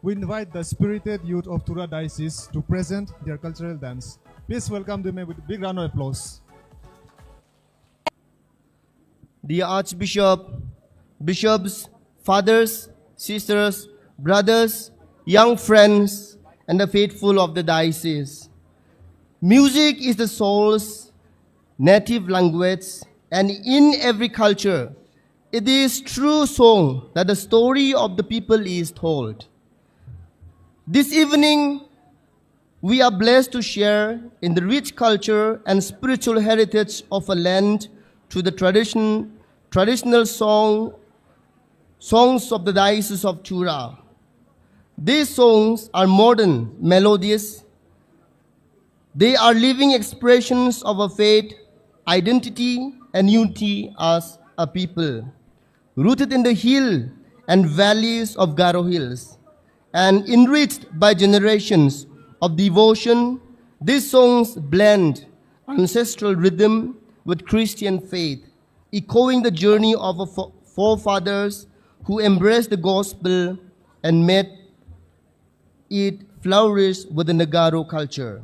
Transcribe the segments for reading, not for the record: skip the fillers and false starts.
we invite the spirited youth of Tura Diocese to present their cultural dance. Please welcome them with a big round of applause. The Archbishop, bishops, fathers, sisters, brothers, young friends, and the faithful of the diocese. Music is the soul's native language, and in every culture, it is through song that the story of the people is told. This evening, we are blessed to share in the rich culture and spiritual heritage of a land through the traditional songs of the Diocese of Tura. These songs are modern, melodious. They are living expressions of our faith, identity, and unity as a people, rooted in the hill and valleys of Garo Hills, and enriched by generations of devotion. These songs blend ancestral rhythm with Christian faith, echoing the journey of our forefathers who embraced the gospel and made it flourish within the Garo culture.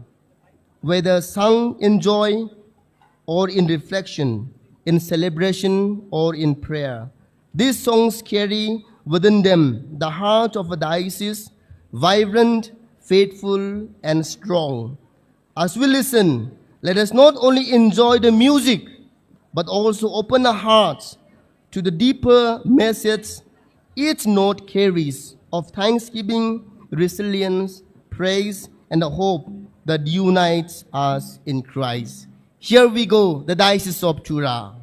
Whether sung in joy or in reflection, in celebration or in prayer, these songs carry within them the heart of a diocese, vibrant, faithful, and strong. As we listen, let us not only enjoy the music, but also open our hearts to the deeper message each note carries of thanksgiving, resilience, praise, and the hope that unites us in Christ. Here we go, the Diocese of Tura.